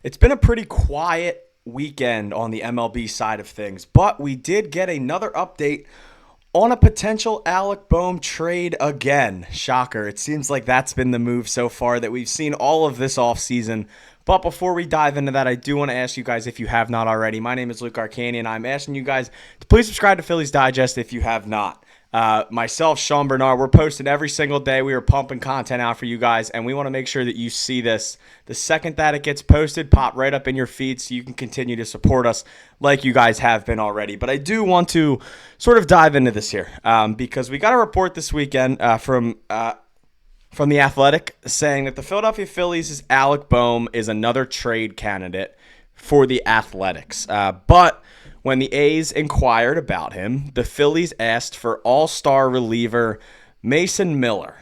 It's been a pretty quiet weekend on the MLB side of things, but we did get another update on a potential Alec Bohm trade again. Shocker. It seems like that's been the move so far that we've seen all of this offseason. But before we dive into that, I do want to ask you guys, if you have not already, my name is Luke Arcaini, and I'm asking you guys to please subscribe to Phillies Digest if you have not. Myself, Sean Bernard, we're posting every single day. We are pumping content out for you guys, and we want to make sure that you see this. The second that it gets posted, pop right up in your feed so you can continue to support us like you guys have been already. But I do want to sort of dive into this here because we got a report this weekend from The Athletic saying that the Philadelphia Phillies' Alec Bohm is another trade candidate for the Athletics. But when the A's inquired about him, the Phillies asked for all-star reliever Mason Miller,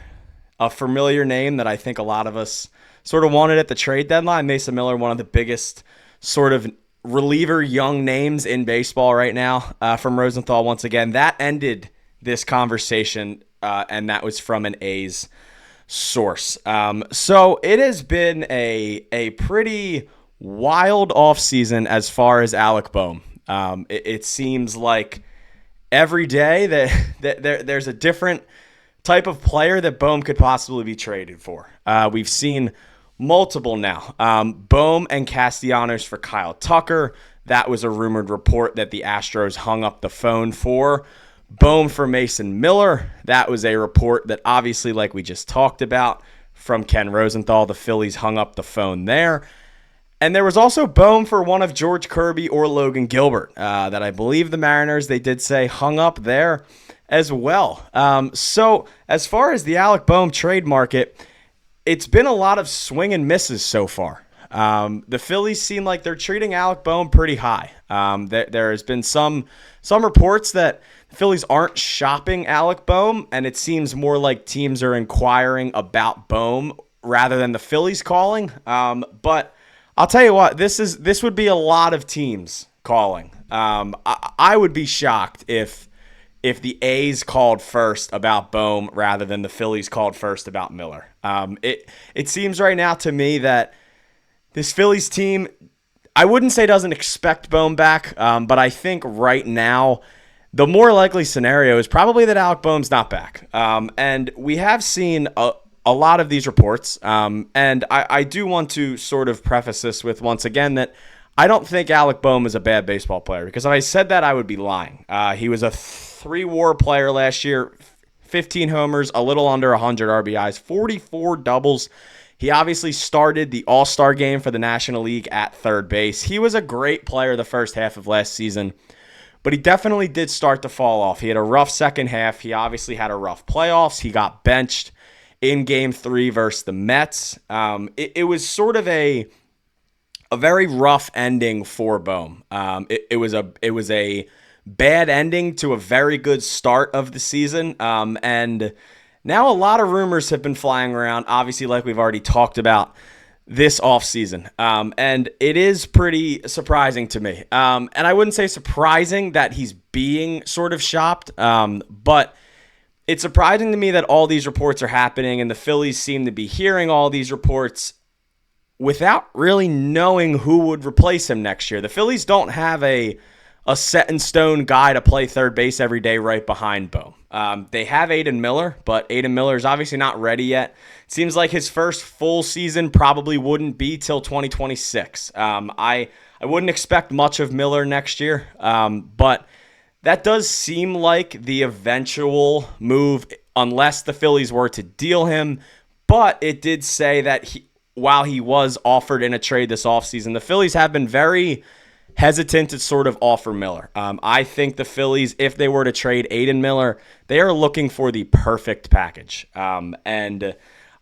a familiar name that I think a lot of us sort of wanted at the trade deadline. Mason Miller, one of the biggest sort of reliever young names in baseball right now, from Rosenthal once again. That ended this conversation, and that was from an A's source. So it has been a pretty wild offseason as far as Alec Bohm. It seems like every day that there's a different type of player that Bohm could possibly be traded for. We've seen multiple now. Bohm and Castellanos for Kyle Tucker. That was a rumored report that the Astros hung up the phone for. Bohm for Mason Miller. That was a report that obviously, like we just talked about, from Ken Rosenthal, the Phillies hung up the phone there. And there was also Bohm for one of George Kirby or Logan Gilbert that I believe the Mariners, they did say, hung up there as well. So as far as the Alec Bohm trade market, it's been a lot of swing and misses so far. The Phillies seem like they're treating Alec Bohm pretty high. There has been some reports that the Phillies aren't shopping Alec Bohm, and it seems more like teams are inquiring about Bohm rather than the Phillies calling. But I'll tell you what, this would be a lot of teams calling. I would be shocked if the A's called first about Bohm rather than the Phillies called first about Miller. It seems right now to me that this Phillies team, I wouldn't say doesn't expect Bohm back, but I think right now the more likely scenario is probably that Alec Bohm's not back. And we have seen a lot of these reports, and I do want to sort of preface this with, once again, that I don't think Alec Bohm is a bad baseball player, because if I said that, I would be lying. He was a 3-WAR player last year, 15 homers, a little under 100 RBIs, 44 doubles. He obviously started the All-Star game for the National League at third base. He was a great player the first half of last season, but he definitely did start to fall off. He had a rough second half. He obviously had a rough playoffs. He got benched in Game 3 versus the Mets. It was sort of a very rough ending for Bohm. It was a bad ending to a very good start of the season. And now a lot of rumors have been flying around, obviously, like we've already talked about this offseason. And it is pretty surprising to me. And I wouldn't say surprising that he's being sort of shopped, but it's surprising to me that all these reports are happening and the Phillies seem to be hearing all these reports without really knowing who would replace him next year. The Phillies don't have a set-in-stone guy to play third base every day right behind Bohm. They have Aiden Miller, but Aiden Miller is obviously not ready yet. It seems like his first full season probably wouldn't be till 2026. I wouldn't expect much of Miller next year, but that does seem like the eventual move, unless the Phillies were to deal him. But it did say that while he was offered in a trade this offseason, the Phillies have been very hesitant to sort of offer Miller. I think the Phillies, if they were to trade Aiden Miller, they are looking for the perfect package. And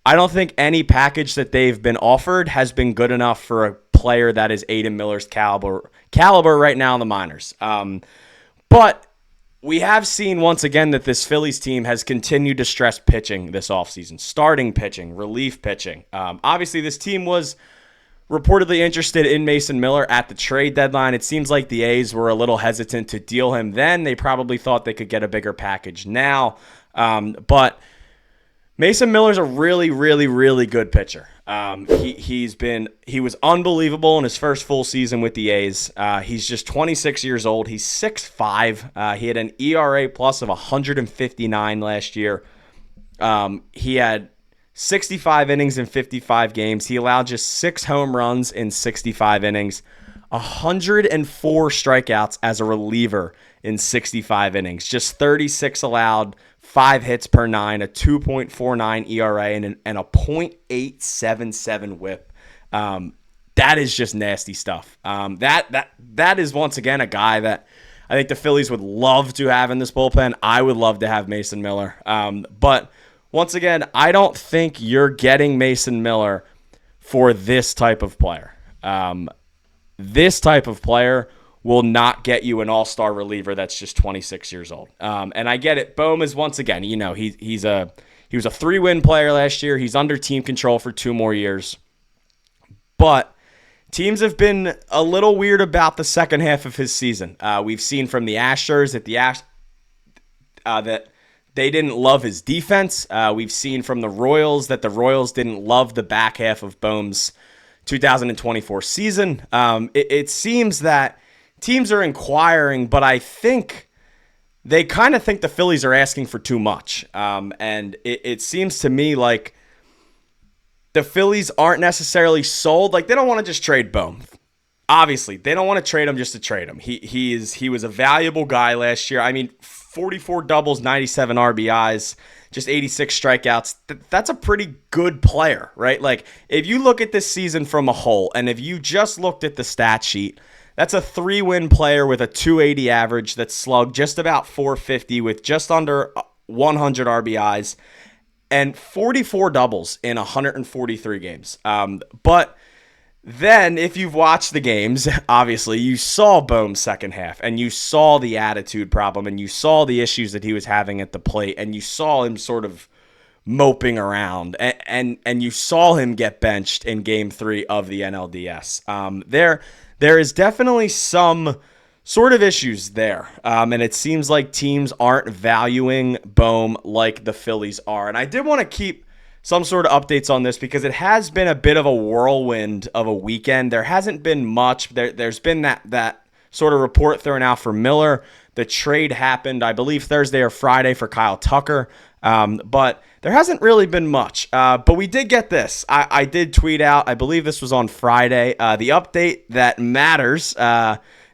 I don't think any package that they've been offered has been good enough for a player that is Aiden Miller's caliber right now in the minors. But we have seen once again that this Phillies team has continued to stress pitching this offseason, starting pitching, relief pitching. Obviously, this team was reportedly interested in Mason Miller at the trade deadline. It seems like the A's were a little hesitant to deal him then. They probably thought they could get a bigger package now. But Mason Miller's a really, really, really good pitcher. He was unbelievable in his first full season with the A's. He's just 26 years old. He's 6'5". He had an ERA plus of 159 last year. He had 65 innings in 55 games. He allowed just 6 home runs in 65 innings, 104 strikeouts as a reliever in 65 innings, just 36 allowed, 5 hits per 9, a 2.49 ERA, and a .877 WHIP. That is just nasty stuff. That is once again a guy that I think the Phillies would love to have in this bullpen. I would love to have Mason Miller, but once again, I don't think you're getting Mason Miller for this type of player. This type of player will not get you an all-star reliever that's just 26 years old. And I get it. Bohm is, once again, he was a 3-win player last year. He's under team control for 2 more years. But teams have been a little weird about the second half of his season. We've seen from the Astros that they didn't love his defense. We've seen from the Royals that the Royals didn't love the back half of Bohm's 2024 season. It seems that teams are inquiring, but I think they kind of think the Phillies are asking for too much. And it seems to me like the Phillies aren't necessarily sold. Like, they don't want to just trade Bohm. Obviously, they don't want to trade him just to trade him. He was a valuable guy last year. I mean, 44 doubles, 97 RBIs, just 86 strikeouts. That's a pretty good player, right? Like, if you look at this season from a whole, and if you just looked at the stat sheet, that's a 3-win player with a 280 average that slugged just about 450 with just under 100 RBIs and 44 doubles in 143 games. But then, if you've watched the games, obviously, you saw Bohm's second half, and you saw the attitude problem, and you saw the issues that he was having at the plate, and you saw him sort of moping around, and you saw him get benched in Game 3 of the NLDS. There is definitely some sort of issues there, and it seems like teams aren't valuing Bohm like the Phillies are. And I did want to keep some sort of updates on this because it has been a bit of a whirlwind of a weekend. There hasn't been much. There's been that sort of report thrown out for Miller. The trade happened, I believe, Thursday or Friday for Kyle Tucker. But there hasn't really been much. But we did get this. I did tweet out, I believe this was on Friday, the update that matters.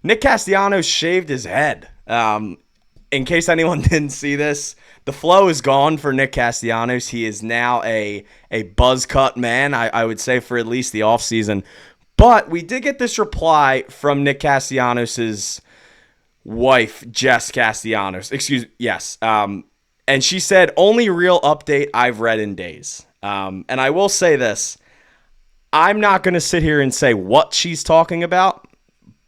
Nick Castellanos shaved his head. In case anyone didn't see this, the flow is gone for Nick Castellanos. He is now a buzz cut man, I would say, for at least the offseason. But we did get this reply from Nick Castellanos' wife, Jess Castellanos. Yes. And she said, only real update I've read in days. And I will say this. I'm not going to sit here and say what she's talking about,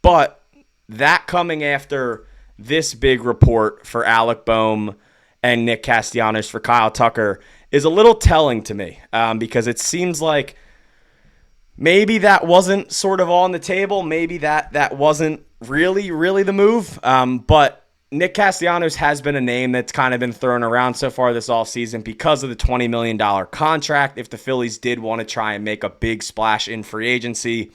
but that coming after this big report for Alec Bohm and Nick Castellanos for Kyle Tucker is a little telling to me, because it seems like maybe that wasn't sort of on the table. Maybe that wasn't really the move. But Nick Castellanos has been a name that's kind of been thrown around so far this offseason because of the $20 million contract. If the Phillies did want to try and make a big splash in free agency,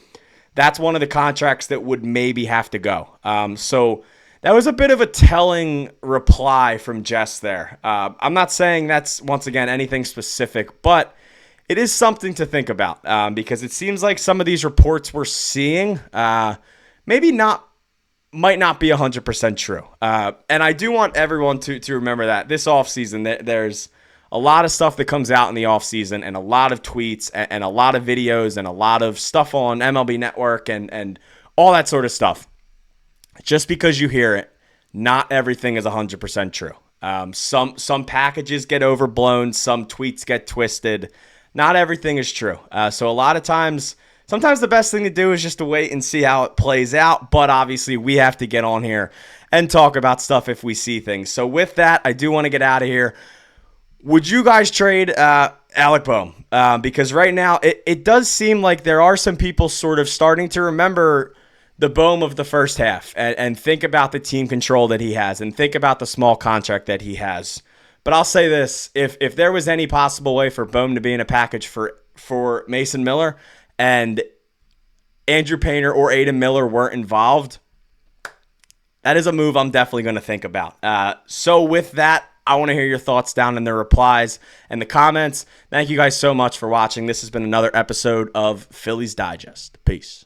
that's one of the contracts that would maybe have to go. So that was a bit of a telling reply from Jess there. I'm not saying that's, once again, anything specific, but it is something to think about, because it seems like some of these reports we're seeing might not be 100% true. And I do want everyone to remember that this offseason, there's a lot of stuff that comes out in the offseason, and a lot of tweets and a lot of videos and a lot of stuff on MLB Network and all that sort of stuff. Just because you hear it, not everything is 100% true. Some packages get overblown, some tweets get twisted. Not everything is true. So a lot of times, sometimes the best thing to do is just to wait and see how it plays out. But obviously, we have to get on here and talk about stuff if we see things. So with that, I do want to get out of here. Would you guys trade Alec Bohm? Because right now, it does seem like there are some people sort of starting to remember the Bohm of the first half and think about the team control that he has and think about the small contract that he has. But I'll say this: if there was any possible way for Bohm to be in a package for Mason Miller and Andrew Painter or Aiden Miller weren't involved, that is a move I'm definitely going to think about. So with that, I want to hear your thoughts down in the replies and the comments. Thank you guys so much for watching. This has been another episode of Phillies Digest. Peace.